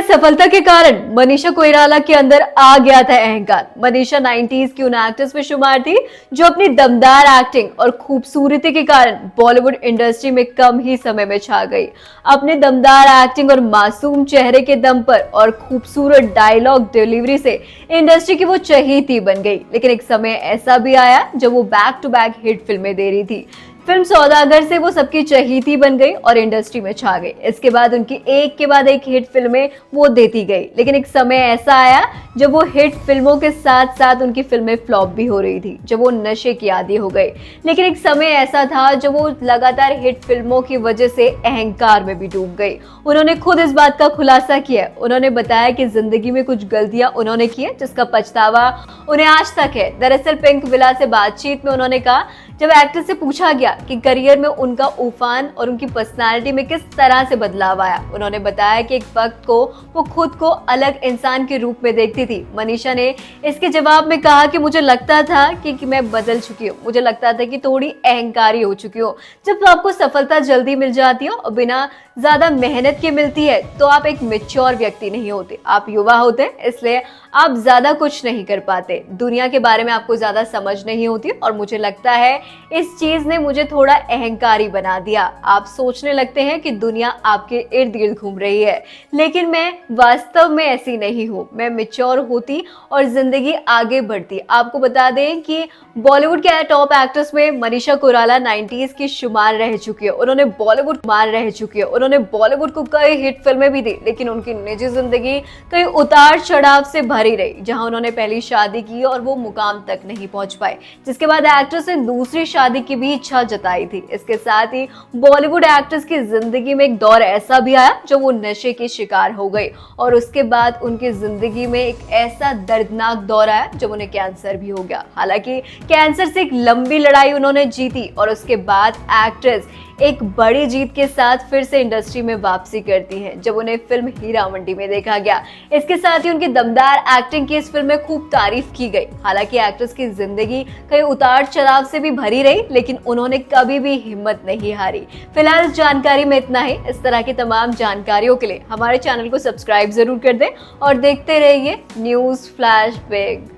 सफलता के कारण मनीषा कोइराला के अंदर आ गया था अहंकार। मनीषा 90s की उन एक्ट्रेस में शुमार थी जो अपनी दमदार एक्टिंग और खूबसूरती के कारण बॉलीवुड इंडस्ट्री में कम ही समय में छा गई। अपने दमदार एक्टिंग और मासूम चेहरे के दम पर और खूबसूरत डायलॉग डिलीवरी से इंडस्ट्री की वो चहेती बन गई। लेकिन एक समय ऐसा भी आया जब वो बैक टू बैक हिट फिल्में दे रही थी। फिल्म सौदागर से वो सबकी चहेती बन गई और इंडस्ट्री में छा गई। इसके बाद उनकी एक के बाद एक हिट फिल्में वो देती गई। लेकिन एक समय ऐसा आया जब वो हिट फिल्मों के साथ साथ उनकी फिल्में फ्लॉप भी हो रही थी, जब वो नशे की आदी हो गई। लेकिन एक समय ऐसा था जब वो लगातार हिट फिल्मों की वजह से अहंकार में भी डूब गई। उन्होंने खुद इस बात का खुलासा किया। उन्होंने बताया कि जिंदगी में कुछ गलतियां उन्होंने की है जिसका पछतावा उन्हें आज तक है। दरअसल पिंक विला से बातचीत में उन्होंने कहा, जब एक्टर से पूछा गया कि करियर में उनका उफान और उनकी पर्सनालिटी में किस तरह से बदलाव आया, उन्होंने बताया कि एक वक्त को वो खुद को अलग इंसान के रूप में देखती थी। मनीषा ने इसके जवाब में कहा कि मुझे लगता था कि मैं बदल चुकी हूँ, मुझे लगता था कि थोड़ी अहंकारी हो चुकी हूँ। जब तो आपको सफलता जल्दी मिल जाती हो और बिना ज्यादा मेहनत के मिलती है तो आप एक मैच्योर व्यक्ति नहीं होते, आप युवा होते हैं, इसलिए आप ज्यादा कुछ नहीं कर पाते। दुनिया के बारे में आपको ज्यादा समझ नहीं होती और मुझे लगता है इस चीज ने मुझे थोड़ा अहंकारी बना दिया। आप सोचने लगते हैं कि दुनिया आपके इर्द गिर्द घूम रही है, लेकिन मैं वास्तव में ऐसी नहीं हूँ। मैं मैच्योर होती और जिंदगी आगे बढ़ती। आपको बता दें कि बॉलीवुड के टॉप एक्ट्रेस में मनीषा कोइराला 90s की शुमार रह चुकी है। उन्होंने बॉलीवुड को कई हिट फिल्में भी दी, लेकिन उनकी निजी जिंदगी कई उतार चढ़ाव से भरी रही। जहां उन्होंने पहली शादी की और वो मुकाम तक नहीं पहुंच पाए, जिसके बाद एक्ट्रेस ने दूसरी शादी की भी इच्छा जताई थी। इसके साथ ही बॉलीवुड एक्ट्रेस की जिंदगी में एक दौर ऐसा भी आया जब वो नशे की शिकार हो गई और उसके बाद उनकी जिंदगी में एक ऐसा दर्दनाक दौर आया जब उन्हें कैंसर भी हो गया। हालांकि कैंसर से एक लंबी लड़ाई उन्होंने जीती और उसके बाद एक्ट्रेस एक बड़ी जीत के साथ फिर से इंडस्ट्री में वापसी करती है जब उन्हें फिल्म हीरा मंडी में देखा गया। इसके साथ ही उनकी दमदार एक्टिंग की इस फिल्म में खूब तारीफ की गई। हालांकि एक्ट्रेस की जिंदगी कई उतार चढ़ाव से भी भरी रही, लेकिन उन्होंने कभी भी हिम्मत नहीं हारी। फिलहाल जानकारी में इतना ही। इस तरह की तमाम जानकारियों के लिए हमारे चैनल को सब्सक्राइब जरूर कर दें और देखते रहिए न्यूज़ फ्लैश बिग।